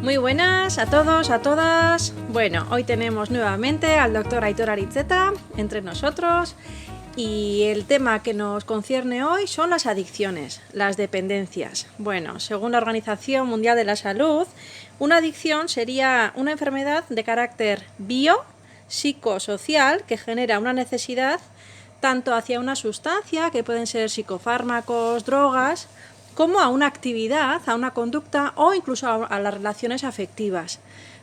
Muy buenas a todos, a todas. Bueno, hoy tenemos nuevamente al doctor Aitor Aritzeta entre nosotros y el tema que nos concierne hoy son las adicciones, las dependencias. Bueno, según la Organización Mundial de la Salud, una adicción sería una enfermedad de carácter psicosocial que genera una necesidad tanto hacia una sustancia, que pueden ser psicofármacos, drogas, como a una actividad, a una conducta o incluso a las relaciones afectivas.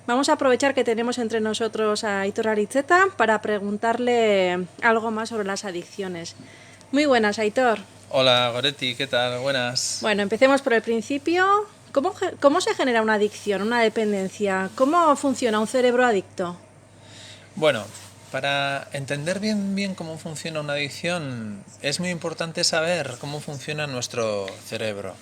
Vamos a aprovechar que tenemos entre nosotros a Aitor Aritzeta para preguntarle algo más sobre las adicciones. Muy buenas, Aitor. Hola, Goretti, ¿qué tal? Buenas. Bueno, empecemos por el principio. ¿Cómo se genera una adicción, una dependencia? ¿Cómo funciona un cerebro adicto? Bueno, para entender bien cómo funciona una adicción, es muy importante saber cómo funciona nuestro cerebro.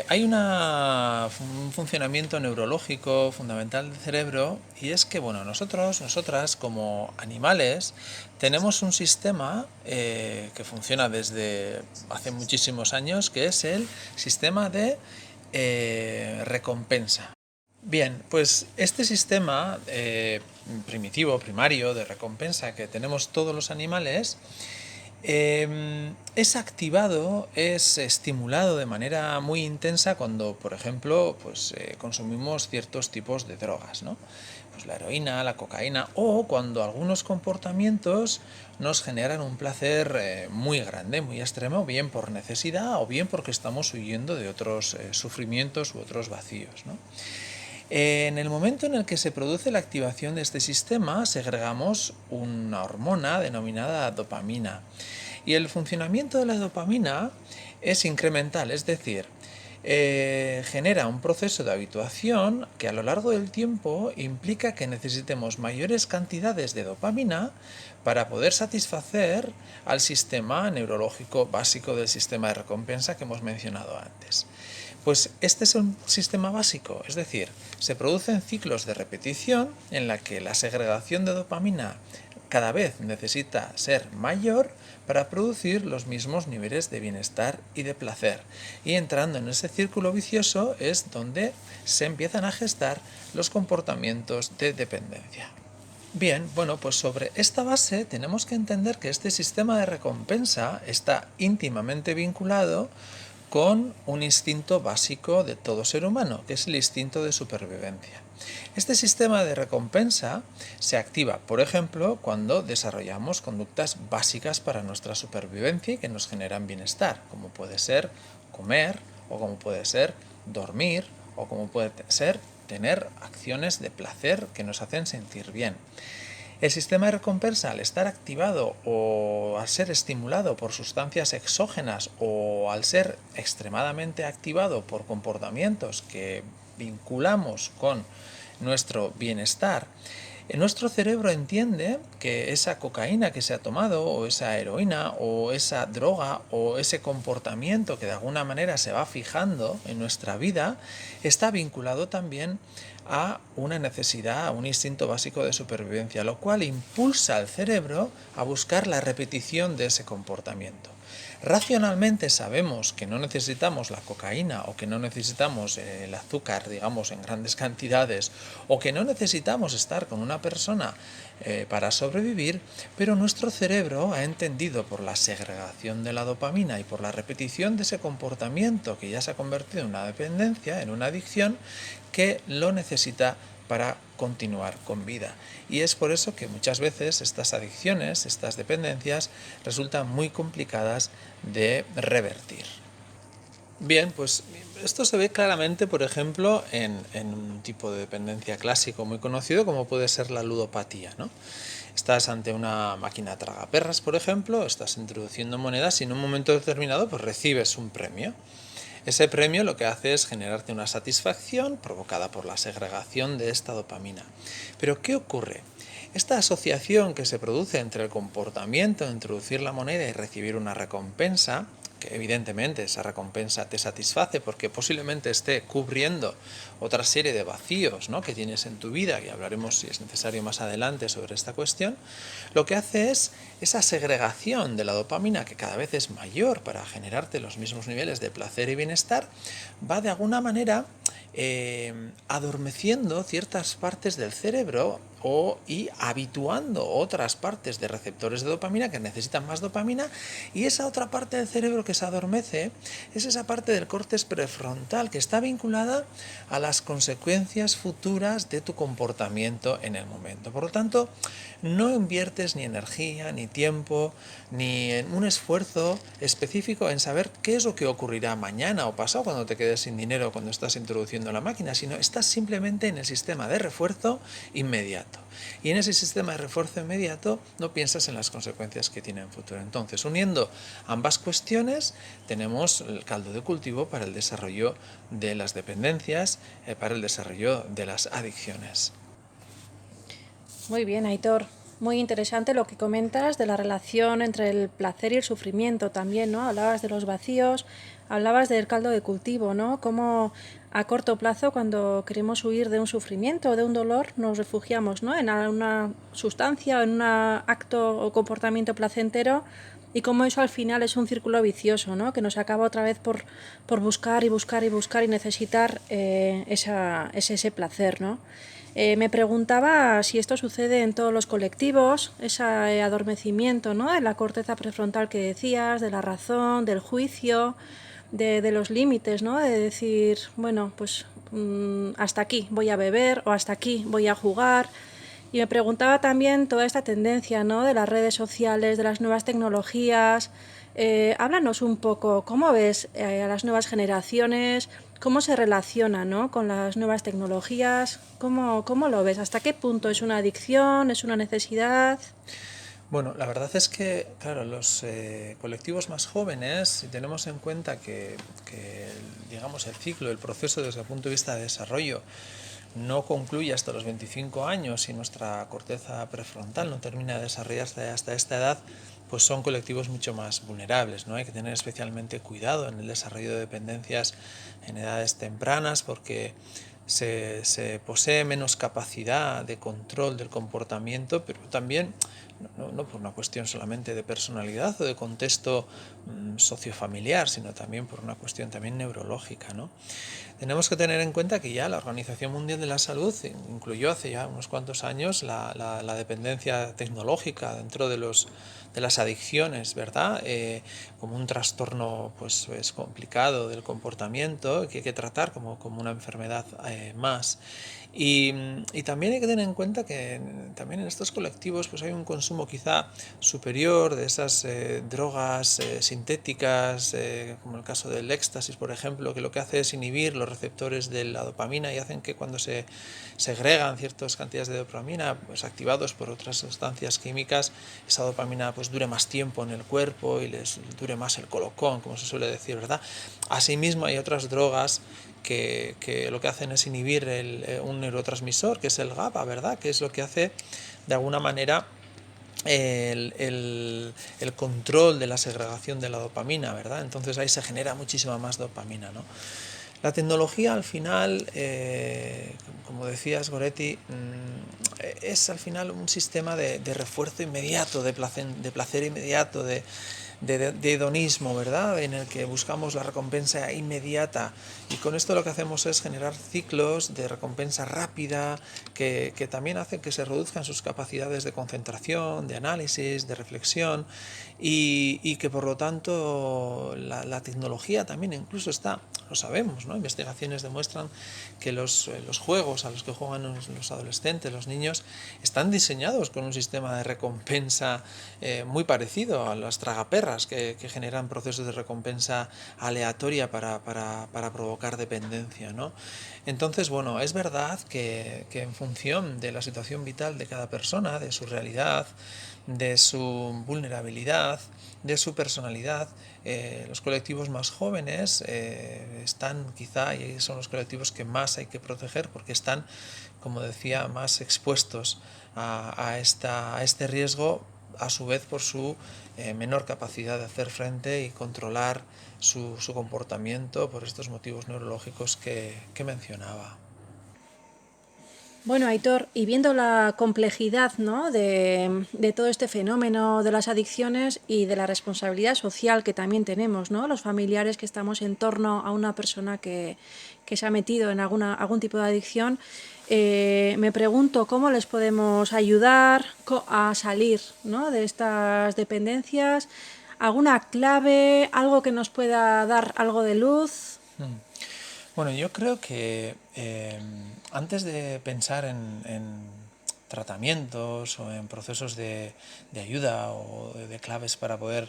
Hay un funcionamiento neurológico fundamental del cerebro, y es que, bueno, nosotras como animales tenemos un sistema que funciona desde hace muchísimos años, que es el sistema de recompensa. Bien, pues este sistema primitivo, primario, de recompensa que tenemos todos los animales, es activado, es estimulado de manera muy intensa cuando, por ejemplo, consumimos ciertos tipos de drogas, ¿no? Pues la heroína, la cocaína, o cuando algunos comportamientos nos generan un placer muy grande, muy extremo, bien por necesidad o bien porque estamos huyendo de otros sufrimientos u otros vacíos, ¿no? En el momento en el que se produce la activación de este sistema, segregamos una hormona denominada dopamina. Y el funcionamiento de la dopamina es incremental, es decir, genera un proceso de habituación que a lo largo del tiempo implica que necesitemos mayores cantidades de dopamina para poder satisfacer al sistema neurológico básico del sistema de recompensa que hemos mencionado antes. Pues este es un sistema básico, es decir, se producen ciclos de repetición en la que la segregación de dopamina cada vez necesita ser mayor para producir los mismos niveles de bienestar y de placer. Y entrando en ese círculo vicioso es donde se empiezan a gestar los comportamientos de dependencia. Bien, bueno, pues sobre esta base tenemos que entender que este sistema de recompensa está íntimamente vinculado con un instinto básico de todo ser humano, que es el instinto de supervivencia. Este sistema de recompensa se activa, por ejemplo, cuando desarrollamos conductas básicas para nuestra supervivencia y que nos generan bienestar, como puede ser comer, o como puede ser dormir, o como puede ser tener acciones de placer que nos hacen sentir bien. El sistema de recompensa, al estar activado o al ser estimulado por sustancias exógenas o al ser extremadamente activado por comportamientos que vinculamos con nuestro bienestar, nuestro cerebro entiende que esa cocaína que se ha tomado, o esa heroína, o esa droga, o ese comportamiento que de alguna manera se va fijando en nuestra vida, está vinculado también a una necesidad, a un instinto básico de supervivencia, lo cual impulsa al cerebro a buscar la repetición de ese comportamiento. Racionalmente sabemos que no necesitamos la cocaína o que no necesitamos el azúcar, digamos, en grandes cantidades, o que no necesitamos estar con una persona para sobrevivir, pero nuestro cerebro ha entendido, por la segregación de la dopamina y por la repetición de ese comportamiento que ya se ha convertido en una dependencia, en una adicción, que lo necesita para continuar con vida. Y es por eso que muchas veces estas adicciones, estas dependencias, resultan muy complicadas de revertir. Bien, pues esto se ve claramente, por ejemplo, en un tipo de dependencia clásico muy conocido, como puede ser la ludopatía, ¿no? Estás ante una máquina tragaperras, por ejemplo, estás introduciendo monedas y en un momento determinado pues recibes un premio. Ese premio lo que hace es generarte una satisfacción provocada por la segregación de esta dopamina. Pero ¿qué ocurre? Esta asociación que se produce entre el comportamiento de introducir la moneda y recibir una recompensa, que evidentemente esa recompensa te satisface porque posiblemente esté cubriendo otra serie de vacíos, ¿no?, que tienes en tu vida, y hablaremos si es necesario más adelante sobre esta cuestión, lo que hace es esa segregación de la dopamina, que cada vez es mayor para generarte los mismos niveles de placer y bienestar, va de alguna manera adormeciendo ciertas partes del cerebro y habituando otras partes de receptores de dopamina que necesitan más dopamina, y esa otra parte del cerebro que se adormece es esa parte del córtex prefrontal que está vinculada a las consecuencias futuras de tu comportamiento en el momento. Por lo tanto, no inviertes ni energía, ni tiempo, ni en un esfuerzo específico en saber qué es lo que ocurrirá mañana o pasado cuando te quedes sin dinero cuando estás introduciendo la máquina, sino estás simplemente en el sistema de refuerzo inmediato. Y en ese sistema de refuerzo inmediato no piensas en las consecuencias que tiene en futuro. Entonces, uniendo ambas cuestiones, tenemos el caldo de cultivo para el desarrollo de las dependencias, para el desarrollo de las adicciones. Muy bien, Aitor. Muy interesante lo que comentas de la relación entre el placer y el sufrimiento también, ¿no? Hablabas de los vacíos, hablabas del caldo de cultivo, ¿no? Cómo a corto plazo, cuando queremos huir de un sufrimiento o de un dolor, nos refugiamos, ¿no? En una sustancia o en un acto o comportamiento placentero, y cómo eso al final es un círculo vicioso, ¿no? Que nos acaba otra vez por buscar y buscar y buscar y necesitar ese placer, ¿no? Me preguntaba si esto sucede en todos los colectivos, ese adormecimiento, ¿no? De la corteza prefrontal que decías, de la razón, del juicio, de los límites, ¿no? De decir, bueno, pues hasta aquí voy a beber o hasta aquí voy a jugar. Y me preguntaba también toda esta tendencia, ¿no? De las redes sociales, de las nuevas tecnologías. Háblanos un poco, ¿cómo ves a las nuevas generaciones? ¿Cómo se relaciona, ¿no? Con las nuevas tecnologías? ¿Cómo lo ves? ¿Hasta qué punto es una adicción? ¿Es una necesidad? Bueno, la verdad es que, claro, los colectivos más jóvenes, si tenemos en cuenta que, digamos, el ciclo, el proceso desde el punto de vista de desarrollo no concluye hasta los 25 años y nuestra corteza prefrontal no termina de desarrollarse hasta esta edad, pues son colectivos mucho más vulnerables, ¿no? Hay que tener especialmente cuidado en el desarrollo de dependencias en edades tempranas porque se posee menos capacidad de control del comportamiento, pero también no por una cuestión solamente de personalidad o de contexto sociofamiliar, sino también por una cuestión también neurológica, ¿no? Tenemos que tener en cuenta que ya la Organización Mundial de la Salud incluyó hace ya unos cuantos años la dependencia tecnológica dentro de las adicciones, ¿verdad? Como un trastorno pues es complicado del comportamiento que hay que tratar como una enfermedad más. Y también hay que tener en cuenta que también en estos colectivos pues hay un consumo quizá superior de esas drogas sintéticas, como el caso del éxtasis, por ejemplo, que lo que hace es inhibir los receptores de la dopamina y hacen que cuando se segregan ciertas cantidades de dopamina, pues activados por otras sustancias químicas, esa dopamina pues dure más tiempo en el cuerpo y les dure más el colocón, como se suele decir, ¿verdad? Asimismo hay otras drogas que lo que hacen es inhibir un neurotransmisor, que es el GABA, ¿verdad? Que es lo que hace, de alguna manera, el control de la segregación de la dopamina, ¿verdad? Entonces ahí se genera muchísima más dopamina, ¿no? La tecnología al final, como decías Goretti, es al final un sistema de refuerzo inmediato, de placer inmediato, de hedonismo, ¿verdad? En el que buscamos la recompensa inmediata, y con esto lo que hacemos es generar ciclos de recompensa rápida que también hacen que se reduzcan sus capacidades de concentración, de análisis, de reflexión, y que por lo tanto la tecnología también incluso está, lo sabemos, ¿no? Investigaciones demuestran que los juegos a los que juegan los adolescentes, los niños, están diseñados con un sistema de recompensa muy parecido a las tragaperras que generan procesos de recompensa aleatoria para provocar dependencia, ¿no? Entonces, bueno, es verdad que en función de la situación vital de cada persona, de su realidad, de su vulnerabilidad, de su personalidad, los colectivos más jóvenes están quizá, y son los colectivos que más hay que proteger porque están, como decía, más expuestos a este riesgo, a su vez por su menor capacidad de hacer frente y controlar su comportamiento por estos motivos neurológicos que mencionaba. Bueno, Aitor, y viendo la complejidad, ¿no?, de todo este fenómeno de las adicciones y de la responsabilidad social que también tenemos, ¿no?, los familiares que estamos en torno a una persona que se ha metido en algún tipo de adicción, me pregunto cómo les podemos ayudar a salir, ¿no?, de estas dependencias, alguna clave, algo que nos pueda dar algo de luz. Bueno, yo creo que antes de pensar tratamientos o en procesos de ayuda o de claves para poder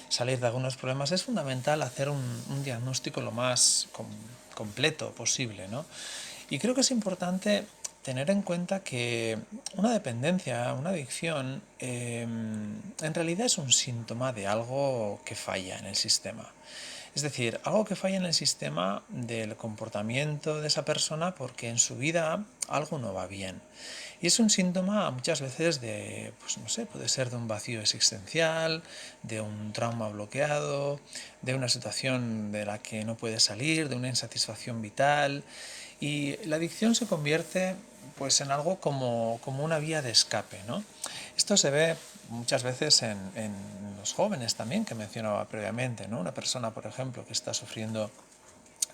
salir de algunos problemas, es fundamental hacer un diagnóstico lo más completo posible, ¿no? Y creo que es importante tener en cuenta que una dependencia, una adicción, en realidad es un síntoma de algo que falla en el sistema. Es decir, algo que falla en el sistema del comportamiento de esa persona porque en su vida algo no va bien. Y es un síntoma muchas veces de, pues no sé, puede ser de un vacío existencial, de un trauma bloqueado, de una situación de la que no puede salir, de una insatisfacción vital. Y la adicción se convierte pues en algo como una vía de escape, ¿no? Esto se ve muchas veces en los jóvenes también, que mencionaba previamente, ¿no? Una persona, por ejemplo, que está sufriendo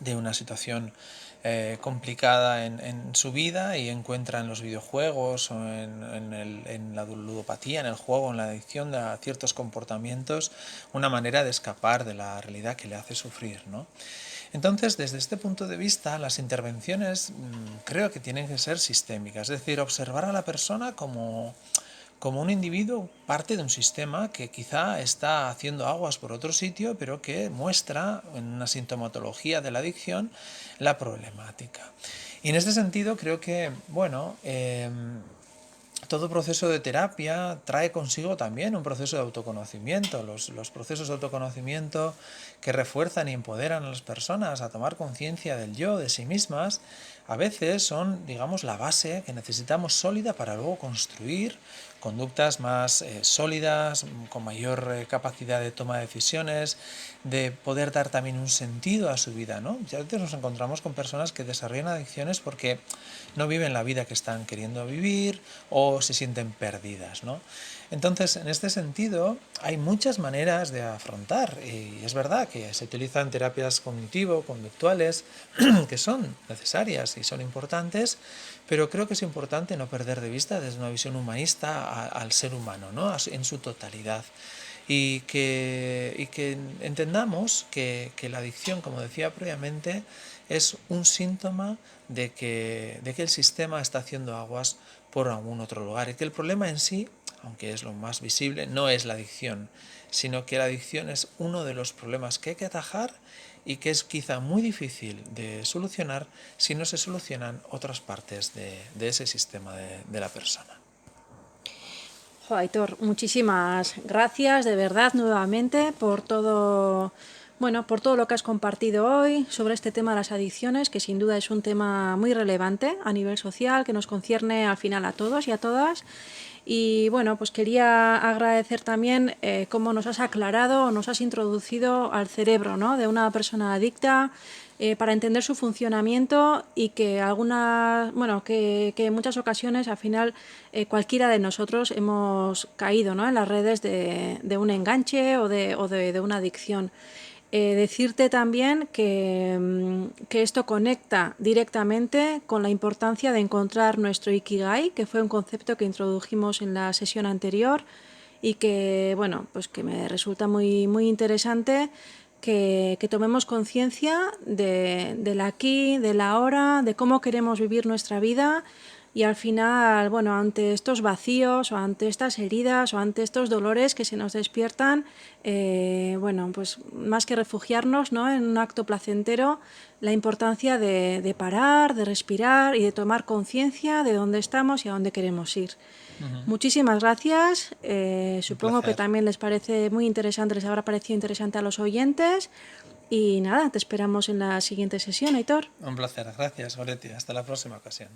de una situación complicada en su vida y encuentra en los videojuegos o en la ludopatía, en el juego, en la adicción a ciertos comportamientos, una manera de escapar de la realidad que le hace sufrir, ¿no? Entonces, desde este punto de vista, las intervenciones creo que tienen que ser sistémicas, es decir, observar a la persona como un individuo, parte de un sistema que quizá está haciendo aguas por otro sitio, pero que muestra en una sintomatología de la adicción la problemática. Y en este sentido creo que, bueno, todo proceso de terapia trae consigo también un proceso de autoconocimiento. Los procesos de autoconocimiento que refuerzan y empoderan a las personas a tomar conciencia del yo, de sí mismas, a veces son, digamos, la base que necesitamos sólida para luego construir conductas más sólidas, con mayor capacidad de toma de decisiones, de poder dar también un sentido a su vida, ¿no? Y a veces nos encontramos con personas que desarrollan adicciones porque no viven la vida que están queriendo vivir o se sienten perdidas, ¿no? Entonces, en este sentido, hay muchas maneras de afrontar, y es verdad que se utilizan terapias cognitivo-conductuales que son necesarias y son importantes, pero creo que es importante no perder de vista desde una visión humanista al ser humano, ¿no? En su totalidad. Y que entendamos que la adicción, como decía previamente, es un síntoma de que el sistema está haciendo aguas por algún otro lugar y que el problema en sí, aunque es lo más visible, no es la adicción, sino que la adicción es uno de los problemas que hay que atajar y que es quizá muy difícil de solucionar si no se solucionan otras partes de ese sistema de la persona. Jo, Aitor, muchísimas gracias de verdad nuevamente por todo, bueno, por todo lo que has compartido hoy sobre este tema de las adicciones, que sin duda es un tema muy relevante a nivel social, que nos concierne al final a todos y a todas. Y bueno, pues quería agradecer también cómo nos has aclarado o nos has introducido al cerebro, ¿no?, de una persona adicta, para entender su funcionamiento y que bueno, que en muchas ocasiones al final cualquiera de nosotros hemos caído, ¿no?, en las redes de un enganche o de una adicción. Decirte también que esto conecta directamente con la importancia de encontrar nuestro Ikigai, que fue un concepto que introdujimos en la sesión anterior y que, bueno, pues que me resulta muy, muy interesante que tomemos conciencia del aquí, del ahora, de cómo queremos vivir nuestra vida. Y al final, bueno, ante estos vacíos o ante estas heridas o ante estos dolores que se nos despiertan, bueno, pues más que refugiarnos, ¿no?, en un acto placentero, la importancia de parar, de respirar y de tomar conciencia de dónde estamos y a dónde queremos ir. Muchísimas gracias. Un Supongo que placer. también les parece muy interesante, les habrá parecido interesante a los oyentes. Y nada, te esperamos en la siguiente sesión, Aitor. Un placer. Gracias, Goretti. Hasta la próxima ocasión.